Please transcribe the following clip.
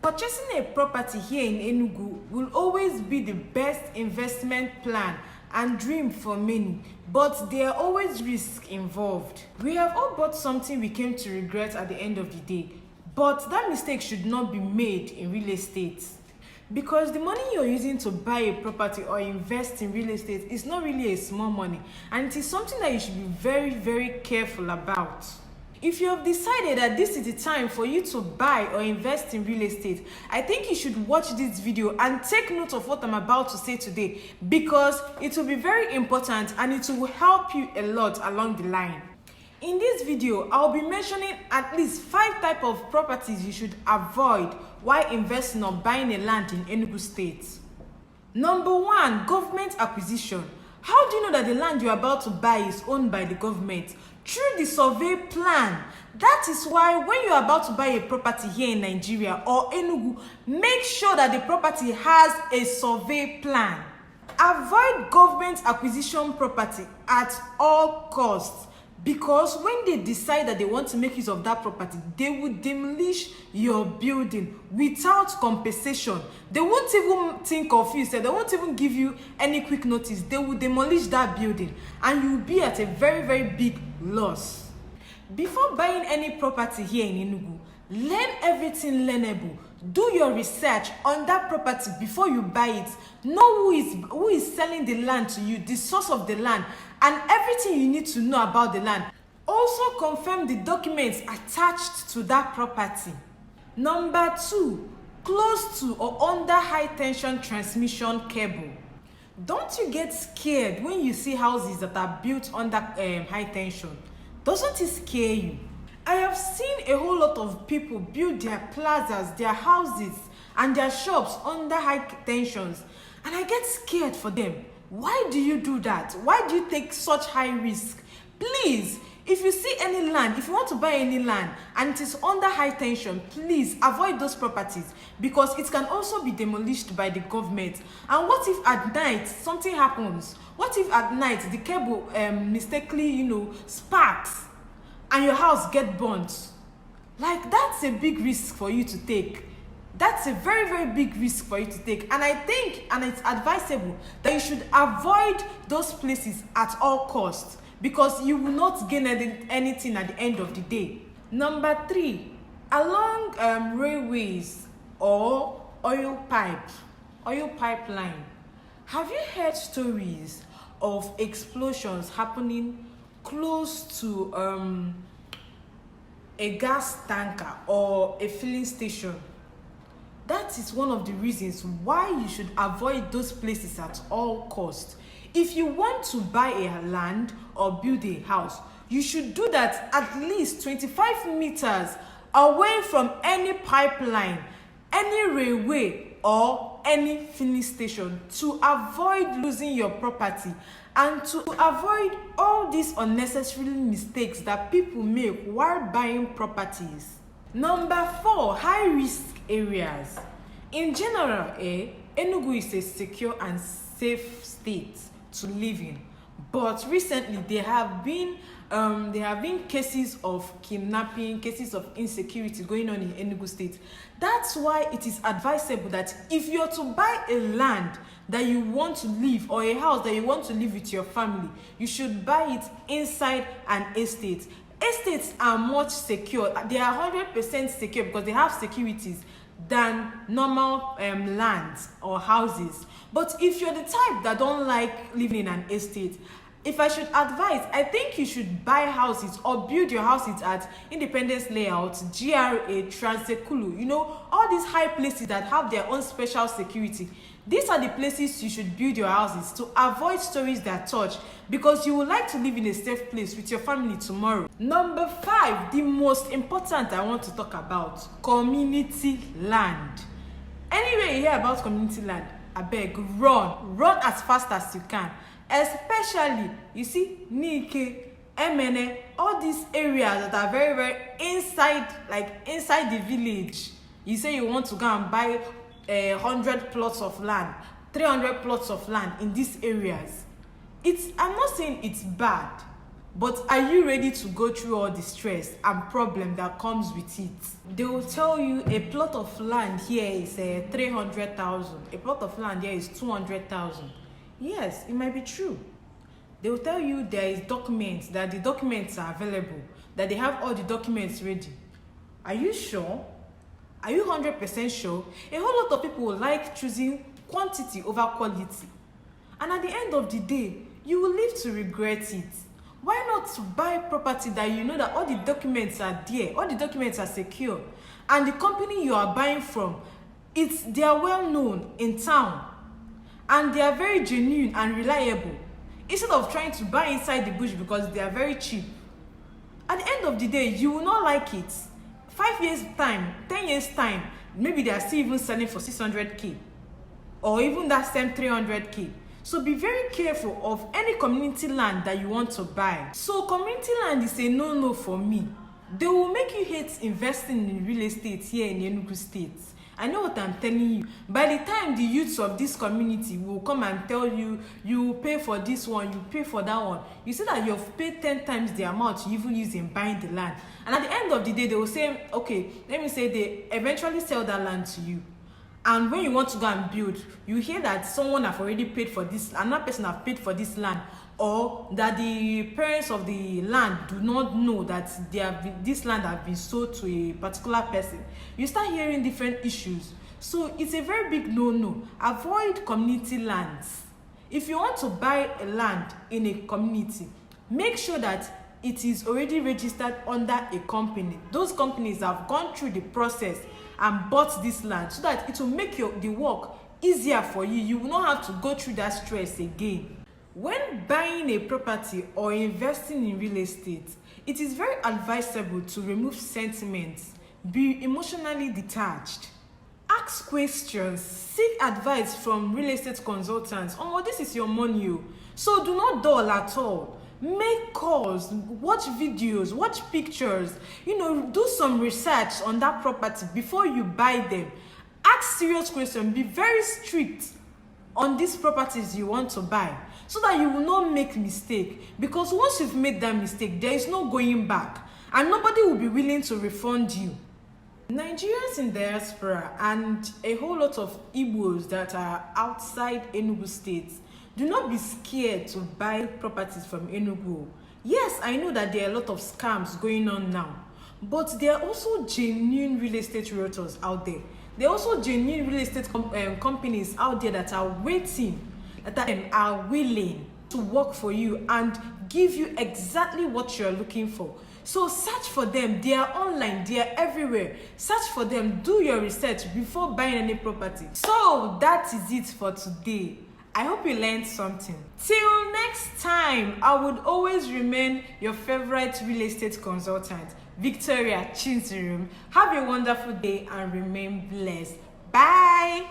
Purchasing a property here in Enugu will always be the best investment plan and dream for many, but there are always risks involved. We have all bought something we came to regret at the end of the day, but that mistake should not be made in real estate. Because the money you're using to buy a property or invest in real estate is not really a small money, and it is something that you should be very, very careful about. If you have decided that this is the time for you to buy or invest in real estate, I think you should watch this video and take note of what I'm about to say today, because it will be very important and it will help you a lot along the line. In this video, I'll be mentioning at least 5 types of properties you should avoid while investing or buying a land in Enugu State. Number 1, government acquisition. How do you know that the land you're about to buy is owned by the government? Through the survey plan. That is why when you're about to buy a property here in Nigeria or Enugu, make sure that the property has a survey plan. Avoid government acquisition property at all costs, because when they decide that they want to make use of that property, they will demolish your building without compensation. They won't even think of you, so they won't even give you any quick notice. They will demolish that building and you will be at a very, very big loss. Before buying any property here in Enugu, learn everything learnable. Do your research on that property before you buy it. Know who is selling the land to you, the source of the land, and everything you need to know about the land. Also confirm the documents attached to that property. Number 2, close to or under high tension transmission cable. Don't you get scared when you see houses that are built under high tension? Doesn't it scare you? I have seen a whole lot of people build their plazas, their houses, and their shops under high tensions, and I get scared for them. Why do you do that? Why do you take such high risk? Please, if you see any land, if you want to buy any land and it is under high tension, please avoid those properties, because it can also be demolished by the government. And what if at night something happens? What if at night the cable mistakenly, sparks and your house get burnt? Like, that's a big risk for you to take. That's a very, very big risk for you to take. And I think, and it's advisable that you should avoid those places at all costs, because you will not gain anything at the end of the day. Number 3, along railways or oil pipeline. Have you heard stories of explosions happening close to a gas tanker or a filling station? That is one of the reasons why you should avoid those places at all costs. If you want to buy a land or build a house, you should do that at least 25 meters away from any pipeline, any railway, or any filling station, to avoid losing your property and to avoid all these unnecessary mistakes that people make while buying properties. Number 4, high risk areas. In general, Enugu is a secure and safe state to live in, but recently there have been cases of kidnapping, cases of insecurity going on in Enugu State. That's why it is advisable that if you're to buy a land that you want to live, or a house that you want to live with your family, you should buy it inside an estate. Estates are much secure. They are 100% secure because they have securities than normal lands or houses. But if you're the type that don't like living in an estate, if I should advise, I think you should buy houses or build your houses at Independence Layout, GRA, Transekulu, all these high places that have their own special security. These are the places you should build your houses to avoid stories that touch, because you would like to live in a safe place with your family tomorrow. Number 5, the most important I want to talk about, community land. Anyway you hear about community land, abeg run as fast as you can. Especially, you see, Nike, Emene, all these areas that are very, very inside the village. You say you want to go and buy 100 plots of land, 300 plots of land in these areas. I'm not saying it's bad, But are you ready to go through all the stress and problem that comes with it? They will tell you a plot of land here is 300,000. A plot of land here is 200,000. Yes, it might be true. They will tell you there is documents, that the documents are available, that they have all the documents ready. Are you sure? Are you 100% sure? A whole lot of people like choosing quantity over quality. And at the end of the day, you will live to regret it. Why not buy property that you know that all the documents are there, all the documents are secure, and the company you are buying from, they are well known in town, and they are very genuine and reliable, instead of trying to buy inside the bush because they are very cheap. At the end of the day, you will not like it. 5 years time, 10 years time, maybe they are still even selling for 600k, or even that same 300k. So be very careful of any community land that you want to buy. So community land is a no-no for me. They will make you hate investing in real estate here in Enugu State. I know what I'm telling you. By the time the youths of this community will come and tell you, you pay for this one, you pay for that one, you see that you've paid 10 times the amount you even use in buying the land. And at the end of the day, they will say, okay, let me say they eventually sell that land to you. And when you want to go and build, you hear that someone have already paid for this, another person have paid for this land, or that the parents of the land do not know that this land have been sold to a particular person. You start hearing different issues. So it's a very big no-no. Avoid community lands. If you want to buy a land in a community, make sure that it is already registered under a company. Those companies have gone through the process and bought this land, so that it will make the work easier for you. You will not have to go through that stress again. When buying a property or investing in real estate, it is very advisable to remove sentiments, be emotionally detached, ask questions, seek advice from real estate consultants. This is your money, so do not dull at all. Make calls, watch videos, watch pictures, do some research on that property before you buy them. Ask serious questions, be very strict on these properties you want to buy, so that you will not make mistake. Because once you've made that mistake, there is no going back, and nobody will be willing to refund you. Nigerians in diaspora and a whole lot of Igbos that are outside Enugu State, do not be scared to buy properties from Enugu. Yes, I know that there are a lot of scams going on now, but there are also genuine real estate realtors out there. There are also genuine real estate companies out there that are waiting, that are willing to work for you and give you exactly what you're looking for. So search for them. They are online, they are everywhere. Search for them, do your research before buying any property. So that is it for today. I hope you learned something. Till next time, I would always remain your favorite real estate consultant, Victoria Chinzirum. Have a wonderful day and remain blessed. Bye.